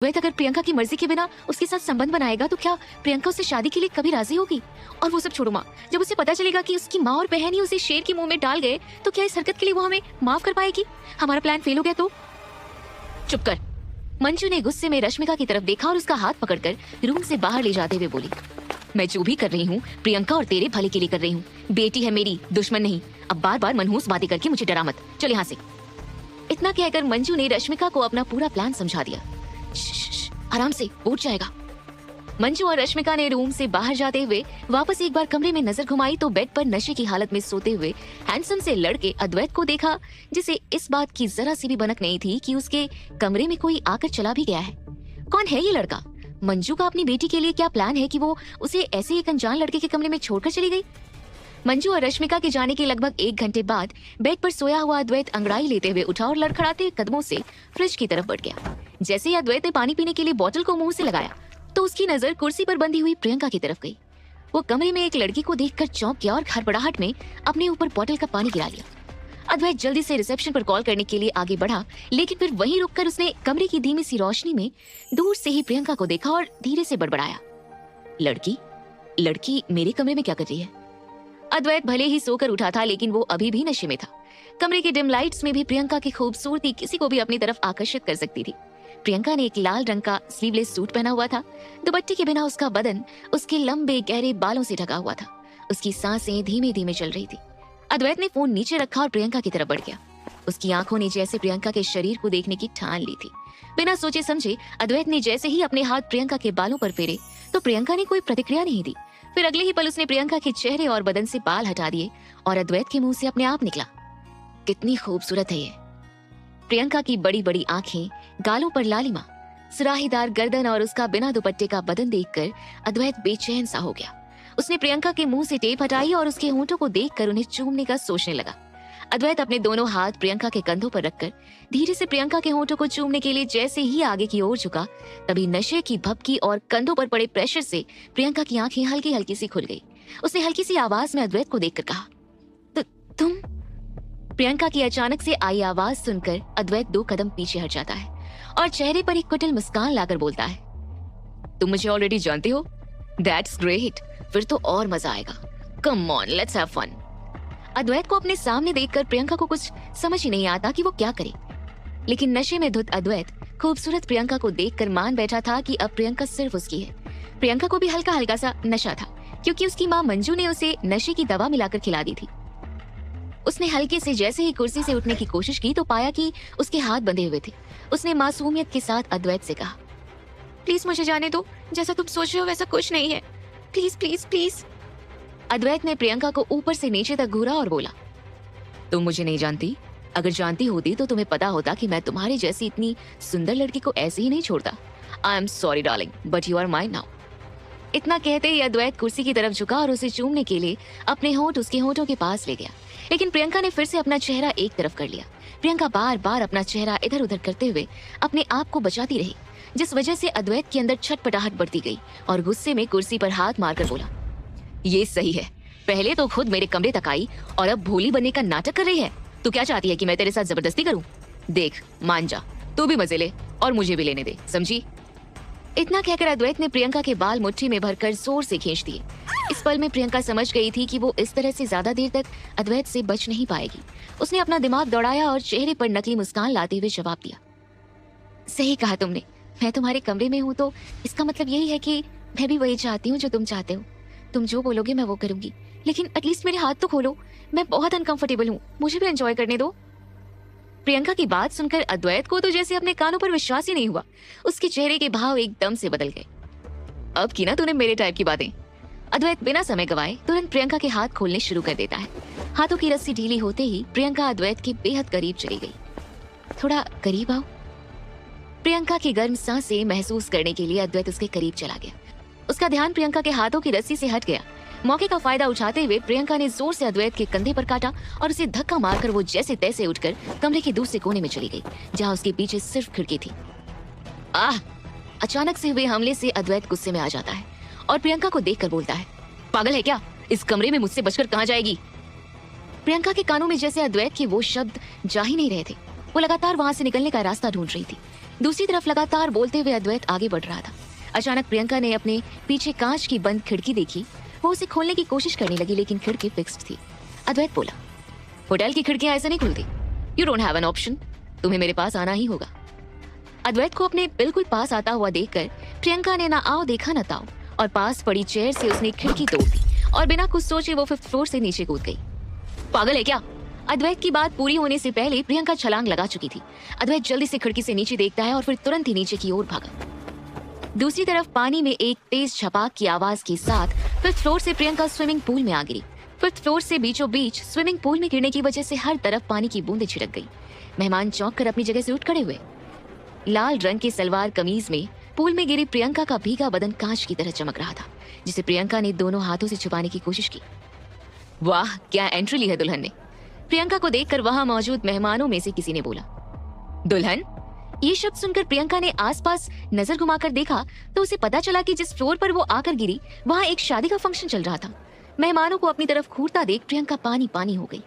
अद्वैत अगर प्रियंका की मर्जी के बिना उसके साथ संबंध बनाएगा तो क्या प्रियंका उससे शादी के लिए कभी राजी होगी? और वो सब छोड़ो माँ, जब उसे पता चलेगा कि उसकी माँ और बहन ही उसे शेर के मुंह में डाल गए तो क्या इस हरकत के लिए वो हमें माफ कर पाएगी? हमारा प्लान फेल हो गया तो? चुप कर। मंजू ने गुस्से में रश्मिका की तरफ देखा और उसका हाथ पकड़कर रूम से बाहर ले जाते हुए बोली, मैं जो भी कर रही हूँ प्रियंका और तेरे भले के लिए कर रही हूँ। बेटी है मेरी, दुश्मन नहीं। अब बार बार मनहूस बातें करके मुझे डरा मत। चल यहाँ से। इतना कहकर मंजू ने रश्मिका को अपना पूरा प्लान समझा दिया। आराम से, उठ जाएगा। मंजू और रश्मिका ने रूम से बाहर जाते हुए वापस एक बार कमरे में नजर घुमाई तो बेड पर नशे की हालत में सोते हुए हैंडसम से लड़के अद्वैत को देखा, जिसे इस बात की जरा सी भी भनक नहीं थी कि उसके कमरे में कोई आकर चला भी गया है। कौन है ये लड़का? मंजू का अपनी बेटी के लिए क्या प्लान है कि वो उसे ऐसे एक अनजान लड़के के कमरे में छोड़कर चली गई? मंजू और रश्मिका के जाने के लगभग 1 घंटे बाद बेड पर सोया हुआ अद्वैत अंगड़ाई लेते हुए उठा और लड़खड़ाते कदमों से फ्रिज की तरफ बढ़ गया। जैसे ही अद्वैत ने पानी पीने के लिए बोतल को मुंह से लगाया तो उसकी नजर कुर्सी पर बंधी हुई प्रियंका की तरफ गई। वो कमरे में एक लड़की को देखकर चौंक गया और हड़बड़ाहट में अपने ऊपर बोतल का पानी गिरा लिया। अद्वैत जल्दी से रिसेप्शन पर कॉल करने के लिए आगे बढ़ा, लेकिन फिर वहीं रुककर उसने कमरे की धीमी सी रोशनी में दूर से ही प्रियंका को देखा और धीरे से बड़बड़ाया, लड़की मेरे कमरे में क्या कर रही है? अद्वैत भले ही सोकर उठा था लेकिन वो अभी भी नशे में था। कमरे के डिम लाइट्स में भी प्रियंका की खूबसूरती किसी को भी अपनी तरफ आकर्षित कर सकती थी। प्रियंका ने एक लाल रंग का स्लीवलेस सूट पहना हुआ था। दुपट्टे के बिना उसका बदन उसके लंबे गहरे बालों से ढका हुआ था। उसकी सांसें धीमे धीमे चल रही थी। अद्वैत ने फोन नीचे रखा और प्रियंका की तरफ बढ़ गया। उसकी आंखों ने जैसे प्रियंका के शरीर को देखने की ठान ली थी। बिना सोचे समझे अद्वैत ने जैसे ही अपने हाथ प्रियंका के बालों पर फेरे तो प्रियंका ने कोई प्रतिक्रिया नहीं दी। फिर अगले ही पल उसने प्रियंका के चेहरे और बदन से बाल हटा दिए और अद्वैत के मुंह से अपने आप निकला, कितनी खूबसूरत है ये। प्रियंका की बड़ी बड़ी आंखें, गालों पर लालिमा, सुराहीदार गर्दन और उसका बिना दुपट्टे का बदन देखकर अद्वैत बेचैन सा हो गया। उसने प्रियंका के मुंह से टेप हटाई और उसके होंठों को देखकर उन्हें चूमने का सोचने लगा। अद्वैत अपने दोनों हाथ प्रियंका के कंधों पर रखकर धीरे से प्रियंका के होंठों को चूमने के लिए जैसे ही आगे की ओर झुका, तभी नशे की भपकी और कंधों पर पड़े प्रेशर से प्रियंका की आंखें हल्की हल्की सी खुल गई। उसने हल्की सी आवाज में अद्वैत को देखकर कहा, तुम? प्रियंका की अचानक से आई आवाज सुनकर अद्वैत 2 कदम पीछे हट जाता है और चेहरे पर एक कुटिल मुस्कान लाकर बोलता है, तुम मुझे ऑलरेडी जानते हो? दैट्स ग्रेट, फिर तो और मजा आएगा। Come on, let's have fun. Advait को अपने सामने देखकर प्रियंका को कुछ समझ ही नहीं आता कि वो क्या करे, लेकिन नशे में धुत अद्वैत खूबसूरत प्रियंका को देखकर मान बैठा था कि अब प्रियंका सिर्फ उसकी है। प्रियंका को भी हल्का हल्का सा नशा था क्योंकि उसकी माँ मंजू ने उसे नशे की दवा मिलाकर खिला दी थी। उसने हल्के से जैसे ही कुर्सी से उठने की कोशिश की तो पाया कि उसके हाथ बंधे हुए थे। उसने मासूमियत के साथ अद्वैत से कहा, प्लीज मुझे जाने दो, जैसा तुम सोच रहे हो वैसा कुछ नहीं है, प्लीज प्लीज प्लीज। अद्वैत ने प्रियंका को ऊपर से नीचे तक घूरा और बोला, तुम मुझे नहीं जानती? अगर जानती होती तो तुम्हें पता होता कि मैं तुम्हारी जैसी इतनी सुंदर लड़की को ऐसे ही नहीं छोड़ता। I am sorry darling, but you are mine now. इतना कहते ही अद्वैत कुर्सी की तरफ झुका और उसे चूमने के लिए अपने होंठ उसके होंठों के पास ले गया, लेकिन प्रियंका ने फिर से अपना चेहरा एक तरफ कर लिया। प्रियंका बार बार अपना चेहरा इधर उधर करते हुए अपने आप को बचाती रही, जिस वजह से अद्वैत के अंदर छटपटाहट बढ़ती गई और गुस्से में कुर्सी पर हाथ मारकर बोला, ये सही है, पहले तो खुद मेरे कमरे तक आई और अब भोली बनने का नाटक कर रही है। तू क्या चाहती है कि मैं तेरे साथ जबरदस्ती करूं? देख, मान जा, तू भी मजे ले और मुझे भी लेने दे, समझी? इतना कहकर अद्वैत ने प्रियंका के बाल मुट्ठी में भरकर जोर से खींच दिए। इस पल में प्रियंका समझ गई थी कि वो इस तरह से ज्यादा देर तक अद्वैत से बच नहीं पाएगी। उसने अपना दिमाग दौड़ाया और चेहरे पर नकली मुस्कान लाते हुए जवाब दिया, सही कहा तुमने, मैं तुम्हारे कमरे में हूँ तो इसका मतलब यही है कि मैं भी वही चाहती हूँ जो तुम चाहते हो। तुम जो बोलोगे मैं वो करूंगी, लेकिन एटलीस्ट मेरे हाथ तो खोलो, मैं बहुत अनकंफर्टेबल हूँ, मुझे भी एंजॉय करने दो। प्रियंका की बात सुनकर अद्वैत को तो जैसे अपने कानों पर विश्वास ही नहीं हुआ। उसके चेहरे के भाव एकदम से बदल गए। अब की ना तूने मेरे टाइप की बातें। अद्वैत बिना समय गवाए तुरंत प्रियंका के हाथ खोलने शुरू कर देता है। हाथों की रस्सी ढीली होते ही प्रियंका अद्वैत के बेहद करीब चली गई। थोड़ा करीब आओ। प्रियंका की गर्म सांसें महसूस करने के लिए अद्वैत उसके करीब चला गया। उसका ध्यान प्रियंका के हाथों की रस्सी से हट गया। मौके का फायदा उठाते हुए प्रियंका ने जोर से अद्वैत के कंधे पर काटा और उसे धक्का मारकर वो जैसे तैसे उठकर कमरे के दूसरे कोने में चली गई, जहां उसके पीछे सिर्फ खिड़की थी। अचानक से हुए हमले से अद्वैत गुस्से में आ जाता है और प्रियंका को देखकर बोलता है, पागल है क्या? इस कमरे में मुझसे बचकर कहाँ जाएगी? प्रियंका के कानों में जैसे अद्वैत के वो शब्द जा ही नहीं रहे थे। वो लगातार वहां से निकलने का रास्ता ढूंढ रही थी, दूसरी तरफ लगातार बोलते हुए अद्वैत आगे बढ़ रहा था। अचानक प्रियंका ने अपने पीछे कांच की बंद खिड़की देखी। वो उसे खोलने की कोशिश करने लगी लेकिन खिड़की फिक्स्ड थी। अद्वैत बोला, होटल की खिड़कियां ऐसे नहीं खुलती। You don't have an option, तुम्हें मेरे पास आना ही होगा। अद्वैत को अपने बिल्कुल पास आता हुआ देखकर प्रियंका ने ना आओ देखा न ताओ और पास पड़ी चेयर से उसने खिड़की तोड़ दी और बिना कुछ सोचे वो 5th फ्लोर से नीचे कूद गई। पागल है क्या? अद्वैत की बात पूरी होने से पहले प्रियंका छलांग लगा चुकी थी। अद्वैत जल्दी से खिड़की से नीचे देखता है और फिर तुरंत ही नीचे की ओर भागा। दूसरी तरफ पानी में एक तेज छपाक की आवाज के साथ 5th फ्लोर से प्रियंका स्विमिंग पूल में आ गिरी। 5th फ्लोर से बीचों बीच स्विमिंग पूल में गिरने की वजह से हर तरफ पानी की बूंदें छिड़क गई। मेहमान चौंक कर अपनी जगह से उठ खड़े हुए। लाल रंग की सलवार कमीज में पूल में गिरी प्रियंका का भीगा बदन कांच की तरह चमक रहा था, जिसे प्रियंका ने दोनों हाथों से छुपाने की कोशिश की। वाह, क्या एंट्री ली है दुल्हन ने, प्रियंका को देखकर वहां मौजूद मेहमानों में से किसी ने बोला। दुल्हन? ये शब्द सुनकर प्रियंका ने आसपास नजर घुमाकर देखा तो उसे पता चला कि जिस फ्लोर पर वो आकर गिरी वहां एक शादी का फंक्शन चल रहा था। मेहमानों को अपनी तरफ घूरता देख प्रियंका पानी पानी हो गई।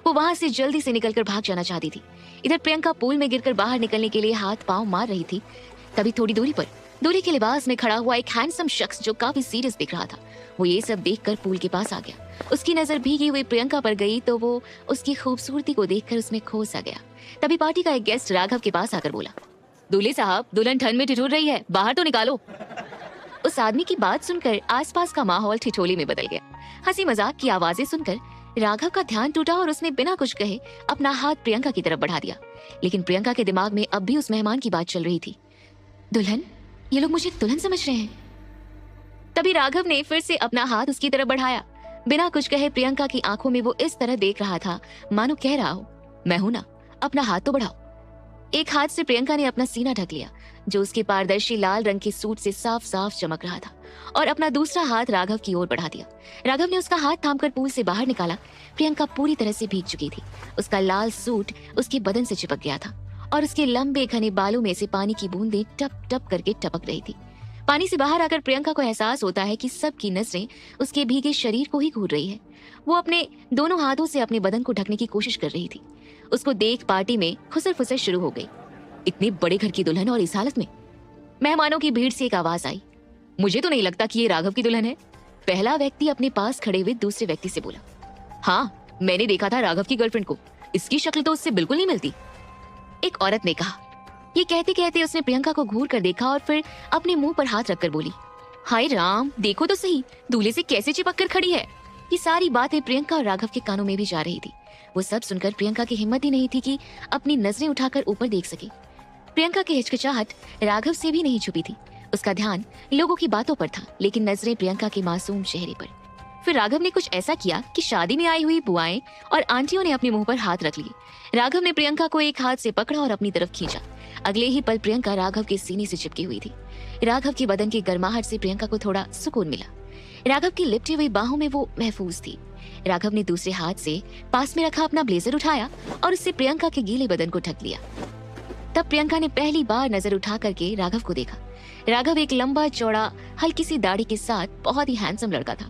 वो वहां से जल्दी से निकलकर भाग जाना चाहती थी। इधर प्रियंका पूल में गिरकर बाहर निकलने के लिए हाथ पांव मार रही थी। तभी थोड़ी दूरी पर दूल्हे के लिबास में खड़ा हुआ एक हैंडसम शख्स जो काफी सीरियस दिख रहा था, वो ये सब देखकर पूल के पास आ गया। उसकी नजर भीगी हुई प्रियंका पर गई तो वो उसकी खूबसूरती को देखकर उसमें खो सा गया। तभी पार्टी का एक गेस्ट राघव के पास आकर बोला, दूल्हे साहब, दुल्हन ठंड में ठिठुर रही है, बाहर तो निकालो। उस आदमी की बात सुनकर आसपास का माहौल ठिठोली में बदल गया। हंसी मजाक की आवाजें सुनकर राघव का ध्यान टूटा और उसने बिना कुछ कहे अपना हाथ प्रियंका की तरफ बढ़ा दिया। लेकिन प्रियंका के दिमाग में अब भी उस मेहमान की बात चल रही थी। दुल्हन? ये लोग मुझे दुल्हन समझ रहे हैं। तभी राघव ने फिर से अपना हाथ उसकी तरफ बढ़ाया। बिना कुछ कहे प्रियंका की आंखों में वो इस तरह देख रहा था मानो कह रहा हो, मैं हूं ना, अपना हाथ तो बढ़ाओ। एक हाथ से प्रियंका ने अपना सीना ढक लिया जो उसके पारदर्शी लाल रंग के सूट से साफ साफ चमक रहा था, और अपना दूसरा हाथ राघव की ओर बढ़ा दिया। राघव ने उसका हाथ थामकर पूल से बाहर निकाला। प्रियंका पूरी तरह से भीग चुकी थी। उसका लाल सूट उसके बदन से चिपक गया था और उसके लंबे घने बालों में से पानी की बूंदें टप टप करके टपक रही थी। पानी से बाहर आकर प्रियंका को एहसास होता है कि सबकी नजरें उसके भीगे शरीर को ही घूर रही है। वो अपने दोनों हाथों से अपने बदन को ढकने की कोशिश कर रही थी। उसको देख पार्टी में खुसर फुसर शुरू हो गई। इतने बड़े घर की दुल्हन और इस हालत में? मेहमानों की भीड़ से एक आवाज आई, मुझे तो नहीं लगता कि ये राघव की दुल्हन है। पहला व्यक्ति अपने पास खड़े हुए दूसरे व्यक्ति से बोला, हाँ, मैंने देखा था राघव की गर्लफ्रेंड को, इसकी शक्ल तो उससे बिल्कुल नहीं मिलती। एक औरत ने कहा। ये कहते कहते उसने प्रियंका को घूर कर देखा और फिर अपने मुंह पर हाथ रखकर बोली, हाय राम, देखो तो सही, दूल्हे से कैसे चिपक कर खड़ी है। ये सारी बातें प्रियंका और राघव के कानों में भी जा रही थी। वो सब सुनकर प्रियंका की हिम्मत ही नहीं थी कि अपनी नजरें उठाकर ऊपर देख सके। प्रियंका की हिचकिचाहट राघव से भी नहीं छुपी थी। उसका ध्यान लोगों की बातों पर था, लेकिन नजरें प्रियंका के मासूम चेहरे पर। फिर राघव ने कुछ ऐसा किया कि शादी में आई हुई बुआएं और आंटियों ने अपने मुंह पर हाथ रख लिए। राघव ने प्रियंका को एक हाथ से पकड़ा और अपनी तरफ खींचा। अगले ही पल प्रियंका राघव के सीने से चिपकी हुई थी। राघव की बदन की गर्माहट से प्रियंका को थोड़ा सुकून मिला। राघव की लिपटी हुई बाहों में वो महफूज थी। राघव ने दूसरे हाथ से पास में रखा अपना ब्लेजर उठाया और उससे प्रियंका के गीले बदन को ढक लिया। तब प्रियंका ने पहली बार नजर उठा करके राघव को देखा। राघव एक लंबा चौड़ा हल्की सी दाढ़ी के साथ बहुत ही हैंडसम लड़का था।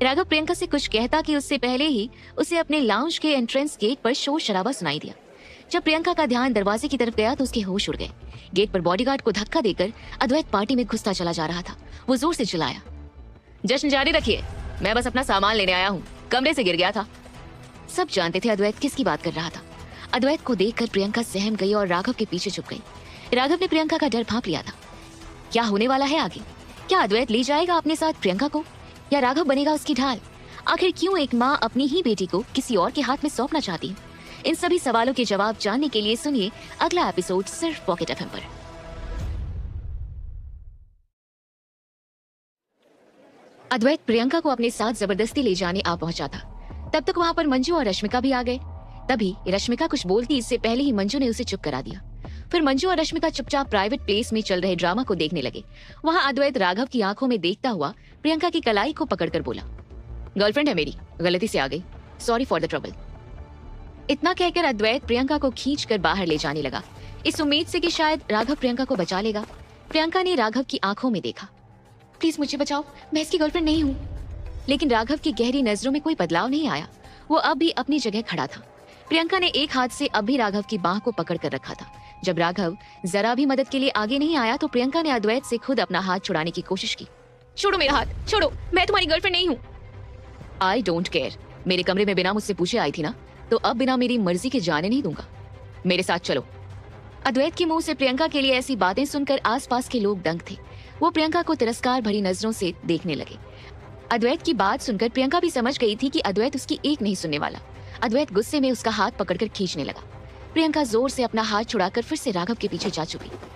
राघव प्रियंका से कुछ कहता कि उससे पहले ही उसे अपने लाउंज के एंट्रेंस गेट पर शोर शराबा सुनाई दिया। जब प्रियंका का ध्यान दरवाजे की तरफ गया तो उसके होश उड़ गए। गेट पर बॉडीगार्ड को धक्का देकर अद्वैत पार्टी में घुसता चला जा रहा था। वो जोर से चिल्लाया, जश्न जारी रखिए, मैं बस अपना सामान लेने आया हूँ, कमरे से गिर गया था। सब जानते थे अद्वैत किसकी बात कर रहा था। अद्वैत को देखकर प्रियंका सहम गई और राघव के पीछे छुप गई। राघव ने प्रियंका का डर भांप लिया था। क्या होने वाला है आगे? क्या अद्वैत ले जाएगा अपने साथ प्रियंका को, या राघव बनेगा उसकी ढाल? आखिर क्यों एक माँ अपनी ही बेटी को किसी और के हाथ में सौंपना चाहती है? इन सभी सवालों के जवाब जानने के लिए सुनिए अगला एपिसोड सिर्फ पॉकेट एफएम पर। अद्वैत प्रियंका को अपने साथ जबरदस्ती ले जाने आ पहुंचा था। तब तक वहां पर मंजू और रश्मिका भी आ गए। तभी रश्मिका कुछ बोलती इससे पहले ही मंजू ने उसे चुप करा दिया। फिर मंजू और रश्मिका चुपचाप प्राइवेट प्लेस में चल रहे ड्रामा को देखने लगे। वहां अद्वैत राघव की आंखों में देखता हुआ प्रियंका की कलाई को पकड़कर बोला, गर्लफ्रेंड है मेरी, गलती से आ गई, सॉरी फॉर द ट्रबल। इतना कहकर अद्वैत प्रियंका को खींचकर बाहर ले जाने लगा, इस उम्मीद से कि शायद राघव प्रियंका को बचा लेगा। प्रियंका ने राघव की आंखों में देखा, प्लीज मुझे बचाओ, मैं इसकी गर्लफ्रेंड नहीं हूँ। लेकिन राघव की गहरी नजरों में कोई बदलाव नहीं आया। वो अब भी अपनी जगह खड़ा था। प्रियंका ने एक हाथ से अब भी राघव की बाह को पकड़ कर रखा था, जब राघव जरा भी मदद के लिए आगे नहीं आया तो प्रियंका ने अद्वैत से खुद अपना हाथ छुड़ाने की कोशिश की। छोड़ो मेरा हाथ, छोड़ो, मैं तुम्हारी गर्लफ्रेंड नहीं हूँ। आई डोंट केयर, मेरे कमरे में बिना मुझसे पूछे आई थी ना, तो अब बिना मेरी मर्जी के जाने नहीं दूंगा। मेरे साथ चलो। अद्वैत के मुंह से प्रियंका के लिए ऐसी बातें सुनकर आसपास के लोग दंग थे। वो प्रियंका को तिरस्कार भरी नजरों से देखने लगे। अद्वैत की बात सुनकर प्रियंका भी समझ गई थी कि अद्वैत उसकी एक नहीं सुनने वाला। अद्वैत गुस्से में उसका हाथ पकड़कर खींचने लगा। प्रियंका जोर से अपना हाथ छुड़ाकर फिर से राघव के पीछे जा चुकी।